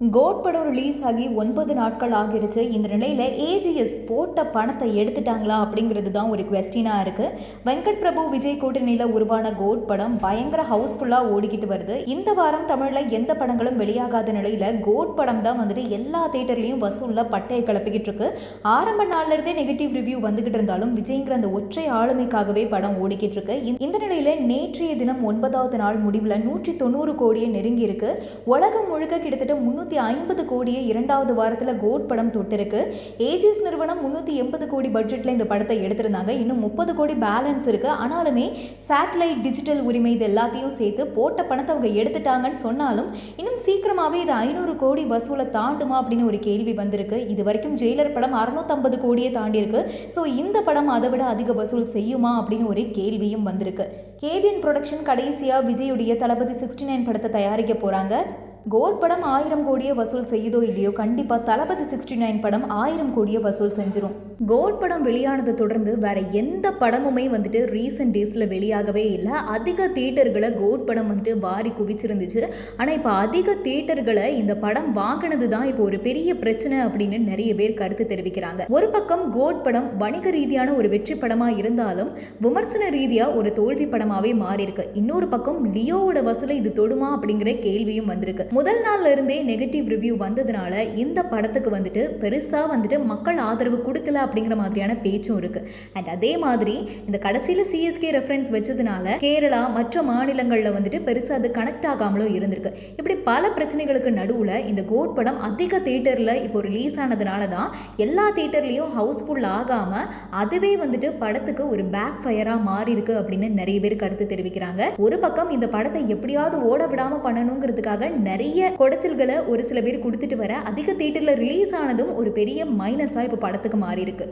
Code படம் release ஆகி 9 நாட்கள் ஆகிருச்சு. இந்த நிலையில் ஏஜிஎஸ் போட்ட பணத்தை எடுத்துட்டாங்களா அப்படிங்கிறது தான் ஒரு குவெஸ்டினாக இருக்குது. வெங்கட் பிரபு விஜய் கூட்டணியில் உருவான கோட் படம் பயங்கர ஹவுஸ்ஃபுல்லாக ஓடிக்கிட்டு வருது. இந்த வாரம் தமிழில் எந்த படங்களும் வெளியாகாத நிலையில் கோட் படம் தான் வந்துட்டு எல்லா தேட்டர்லையும் வசூலில் பட்டையை கிளப்பிக்கிட்டு இருக்கு. ஆரம்ப நாள்லேருந்தே நெகட்டிவ் ரிவ்யூ வந்துகிட்டு இருந்தாலும் விஜய்ங்கிற அந்த ஒற்றை ஆளுமைக்காகவே படம் ஓடிக்கிட்டு இருக்கு. இந்த நிலையில் நேற்றைய தினம் 9வது நாள் முடிவில் 190 கோடியை நெருங்கி இருக்கு. உலகம் முழுக்க கிட்டத்தட்ட 350 கோடியை இரண்டாவது வாரத்தில் கோட் படம் தொட்டிருக்கு. ஏஜிஎஸ் நிறுவனம் 380 கோடி பட்ஜெட்டில் இந்த படத்தை எடுத்திருந்தாங்க. இன்னும் 30 கோடி பேலன்ஸ் இருக்கு. ஆனாலுமே சேட்டலைட் டிஜிட்டல் உரிமை இது எல்லாத்தையும் சேர்த்து போட்ட பணத்தை அவங்க எடுத்துட்டாங்கன்னு சொன்னாலும் இன்னும் சீக்கிரமாகவே இது 500 கோடி வசூலை தாண்டுமா அப்படின்னு ஒரு கேள்வி வந்திருக்கு. இது வரைக்கும் ஜெயிலர் படம் 650 கோடியை தாண்டி இருக்கு. ஸோ இந்த படம் அதை விட அதிக வசூல் செய்யுமா அப்படின்னு ஒரு கேள்வியும் வந்திருக்கு. கேவிஎன் ப்ரொடக்ஷன் கடைசியாக விஜயுடைய தளபதி 69 படத்தை தயாரிக்க போகிறாங்க. கோட் படம் 1000 கோடியை வசூல் செய்யுதோ இல்லையோ கண்டிப்பாக தளபதி 69 படம் 1000 கோடியை வசூல் செஞ்சிடும். கோட் படம் வெளியானதை தொடர்ந்து வேற எந்த படமுமே வந்துட்டு ரீசெண்ட் டேஸில் வெளியாகவே இல்லை. அதிக தியேட்டர்களை கோட் படம் வந்துட்டு வாரி குவிச்சிருந்துச்சு. ஆனால் இப்போ அதிக தியேட்டர்களை இந்த படம் வாங்கினது தான் இப்போ ஒரு பெரிய பிரச்சனை அப்படின்னு நிறைய பேர் கருத்து தெரிவிக்கிறாங்க. ஒரு பக்கம் கோட் படம் வணிக ரீதியான ஒரு வெற்றி படமாக இருந்தாலும் விமர்சன ரீதியாக ஒரு தோல்வி படமாகவே மாறி இருக்கு. இன்னொரு பக்கம் லியோவோட வசூலை இது தொடுமா அப்படிங்கிற கேள்வியும் வந்திருக்கு. முதல் நாள்ல இருந்தே நெகட்டிவ் ரிவ்யூ வந்ததுனால இந்த படத்துக்கு வந்துட்டு பெருசா வந்துட்டு மக்கள் ஆதரவு கொடுக்கல அப்படிங்கிற மாதிரியான பேச்சும் இருக்கு. அண்ட் அதே மாதிரி இந்த கடைசியில சிஎஸ்கே ரெஃபரன்ஸ் வச்சதுனால கேரளா மற்ற மாநிலங்கள்ல வந்துட்டு பெருசா அது கனெக்ட் ஆகாமலும் இருந்திருக்கு. இப்படி பல பிரச்சனைகளுக்கு நடுவுல இந்த கோட் படம் அதிக தியேட்டர்ல இப்போ ரிலீஸ் ஆனதுனால தான் எல்லா தியேட்டர்லயும் ஹவுஸ்ஃபுல் ஆகாம அதுவே வந்துட்டு படத்துக்கு ஒரு பேக் ஃபயரா மாறி இருக்கு அப்படின்னு நிறைய பேர் கருத்து தெரிவிக்கிறாங்க. ஒரு பக்கம் இந்த படத்தை எப்படியாவது ஓட விடாம பண்ணணுங்கிறதுக்காக நிறைய குடைச்சல்களை ஒரு சில பேர் கொடுத்துட்டு வர அதிக தியேட்டர்ல ரிலீஸ் ஆனதும் ஒரு பெரிய மைனஸா இப்போ படத்துக்கு மாறி இருக்கு.